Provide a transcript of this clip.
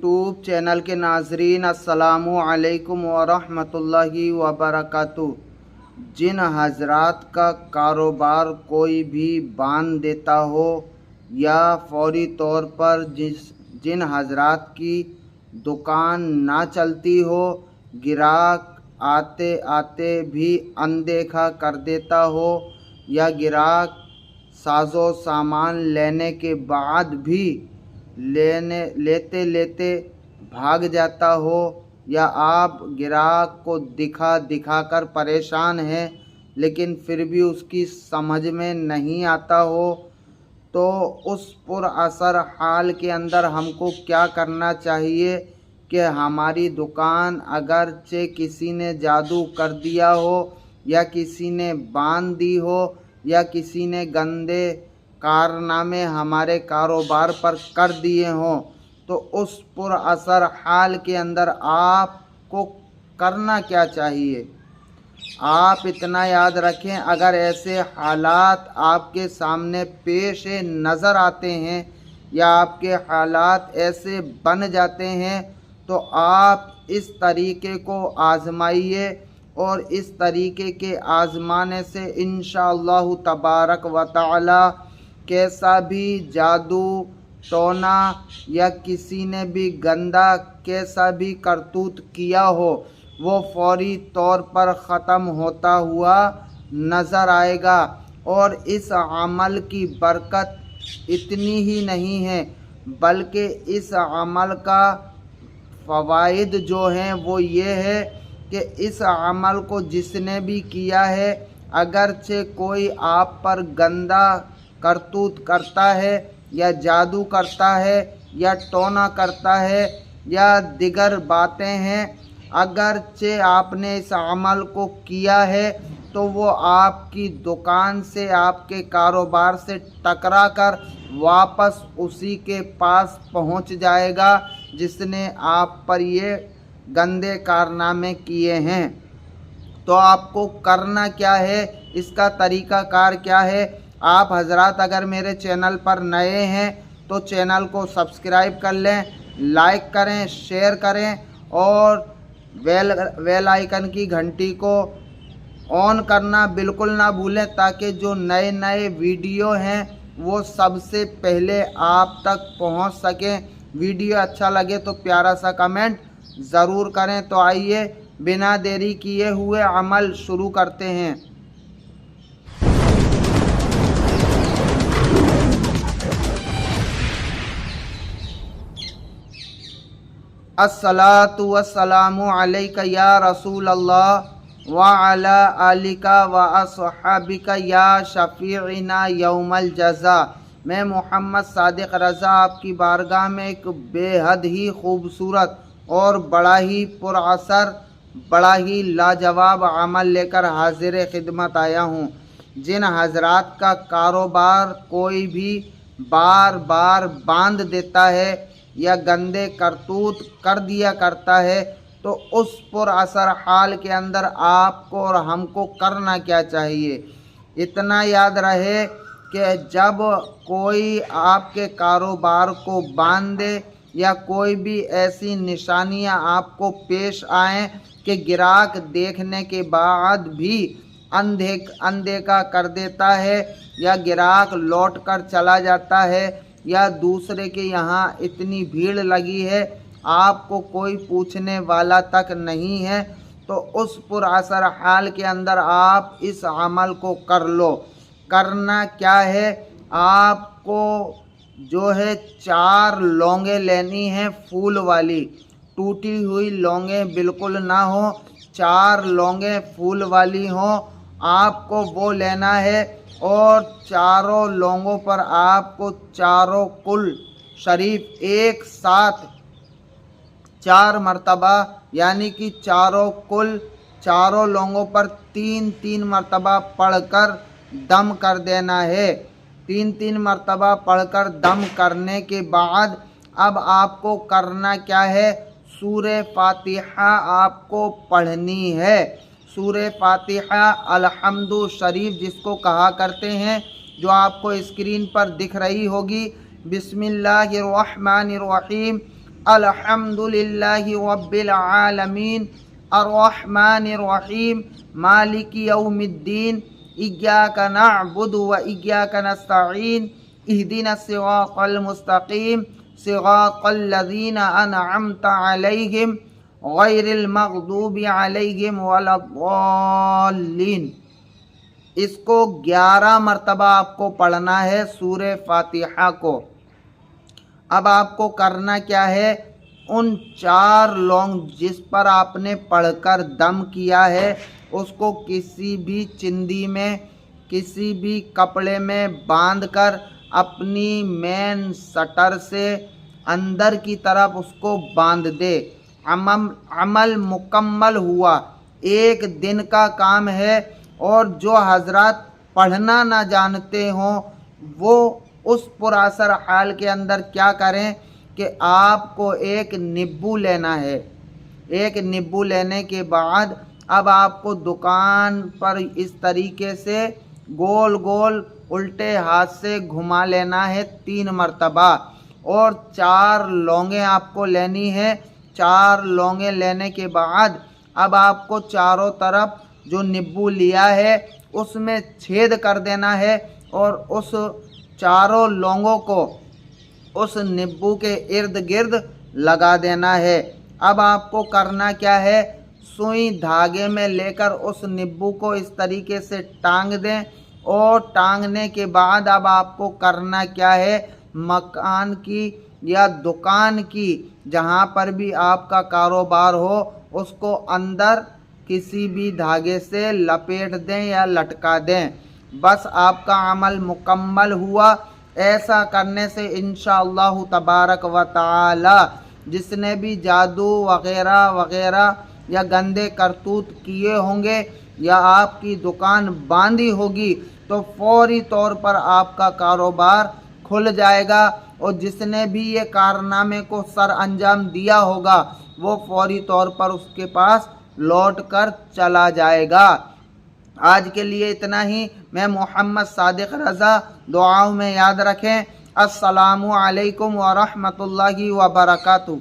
YouTube channel के नाजरीन, अस्सलामु अलैकुम वरहमतुल्लाहि वबरकातुहू। जिन हजरात का कारोबार कोई भी बांध देता हो या फौरी तौर पर जिन हजरात की दुकान ना चलती हो, गिराक आते आते भी अनदेखा कर देता हो, या गिराक साजो सामान लेने के बाद भी लेते लेते भाग जाता हो, या आप गिराक को दिखा कर परेशान हैं लेकिन फिर भी उसकी समझ में नहीं आता हो, तो उस पुरअसर हाल के अंदर हमको क्या करना चाहिए कि हमारी दुकान अगरचे किसी ने जादू कर दिया हो या किसी ने बांध दी हो या किसी ने गंदे कारनामे हमारे कारोबार पर कर दिए हों, तो उस पुरअसर हाल के अंदर आपको करना क्या चाहिए। आप इतना याद रखें, अगर ऐसे हालात आपके सामने पेश नज़र आते हैं या आपके हालात ऐसे बन जाते हैं, तो आप इस तरीके को आज़माइए और इस तरीके के आज़माने से इंशाअल्लाह तबारक व तआला कैसा भी जादू टोना या किसी ने भी गंदा कैसा भी करतूत किया हो, वो फौरी तौर पर ख़त्म होता हुआ नज़र आएगा। और इस अमल की बरकत इतनी ही नहीं है बल्कि इस अमल का फ़वाइद जो हैं वो ये है कि इस अमल को जिसने भी किया है, अगरचे कोई आप पर गंदा करतूत करता है या जादू करता है या टोना करता है या दिगर बातें हैं, अगरचे आपने इस अमल को किया है तो वो आपकी दुकान से आपके कारोबार से टकरा कर वापस उसी के पास पहुंच जाएगा जिसने आप पर ये गंदे कारनामे किए हैं। तो आपको करना क्या है, इसका तरीक़ाकार क्या है। आप हजरात अगर मेरे चैनल पर नए हैं तो चैनल को सब्सक्राइब कर लें, लाइक करें, शेयर करें और बेल आइकन की घंटी को ऑन करना बिल्कुल ना भूलें, ताकि जो नए नए वीडियो हैं वो सबसे पहले आप तक पहुंच सकें। वीडियो अच्छा लगे तो प्यारा सा कमेंट ज़रूर करें। तो आइए बिना देरी किए हुए अमल शुरू करते हैं। अस्सलातु वस्सलामु अलैका या रसूल अल्लाह व अला आलिका व अस्हाबिका या शफीइना यौमल जज़ा। मैं मोहम्मद सादिक रज़ा आपकी बारगाह में एक बेहद ही खूबसूरत और बड़ा ही पुरअसर, बड़ा ही लाजवाब अमल लेकर हाजिर खिदमत आया हूँ। जिन हजरात का कारोबार कोई भी बार बार बांध देता है या गंदे करतूत कर दिया करता है, तो उस पुरअसर हाल के अंदर आपको और हमको करना क्या चाहिए। इतना याद रहे कि जब कोई आपके कारोबार को बांध दे या कोई भी ऐसी निशानियां आपको पेश आएँ कि गिराक देखने के बाद भी अनदेखा कर देता है या गिराक लौट कर चला जाता है या दूसरे के यहाँ इतनी भीड़ लगी है आपको कोई पूछने वाला तक नहीं है, तो उस पुरअसर हाल के अंदर आप इस अमल को कर लो। करना क्या है, आपको जो है 4 लौंगे लेनी है, फूल वाली, टूटी हुई लौंगे बिल्कुल ना हो, 4 लौंगे फूल वाली हों, आपको वो लेना है। और चारों लौंगों पर आपको चारों कुल शरीफ एक साथ 4 मरतबा, यानी कि चारों कुल चारों लौंगों पर 3-3 मरतबा पढ़कर दम कर देना है। 3-3 मरतबा पढ़कर दम करने के बाद अब आपको करना क्या है, सूरे फातिहा आपको पढ़नी है। सूरे फातिहा अलहम्दु शरीफ जिसको कहा करते हैं, जो आपको स्क्रीन पर दिख रही होगी। बिस्मिल्लाहिर्रहमानिर्रहीम अल्हम्दुलिल्लाहि रब्बिल आलमीन अर्रहमानिर रहीम मालिकी यौमिद्दीन इय्याका नअबुदु व इय्याका नस्तईन इहदिनस सिरातल मुस्तकीम सिरातल लज़ीना अनअमता अलैहिम गैरिल मग़दूबि अलैहिम वलद्दाल्लीन। इसको 11 मरतबा आपको पढ़ना है सूरे फातिहा को। अब आपको करना क्या है, उन 4 लौंग जिस पर आपने पढ़कर दम किया है उसको किसी भी चिंदी में, किसी भी कपड़े में बांधकर अपनी मेन शटर से अंदर की तरफ उसको बांध दे। अमल मुकम्मल हुआ, 1 दिन का काम है। और जो हजरात पढ़ना ना जानते हों वो उस पुरासर हाल के अंदर क्या करें कि आपको एक निब्बू लेना है। एक निब्बू लेने के बाद अब आपको दुकान पर इस तरीके से गोल गोल उल्टे हाथ से घुमा लेना है 3 मरतबा। और 4 लौंगें आपको लेनी है। 4 लौंगें लेने के बाद अब आपको चारों तरफ जो निब्बू लिया है उसमें छेद कर देना है और उस चारों लौंगों को उस निब्बू के इर्द गिर्द लगा देना है। अब आपको करना क्या है, सुई धागे में लेकर उस निब्बू को इस तरीके से टांग दें। और टांगने के बाद अब आपको करना क्या है, मकान की या दुकान की जहाँ पर भी आपका कारोबार हो उसको अंदर किसी भी धागे से लपेट दें या लटका दें। बस आपका अमल मुकम्मल हुआ। ऐसा करने से इंशाअल्लाह तबारक व तआला जिसने भी जादू वगैरह वगैरह या गंदे करतूत किए होंगे या आपकी दुकान बांधी होगी तो फौरी तौर पर आपका कारोबार खुल जाएगा। और जिसने भी ये कारनामे को सर अंजाम दिया होगा वो फौरी तौर पर उसके पास लौट कर चला जाएगा। आज के लिए इतना ही। मैं मोहम्मद सादिक रज़ा, दुआओं में याद रखें। अस्सलामु अलैकुम व रहमतुल्लाहि व बरकातुहू।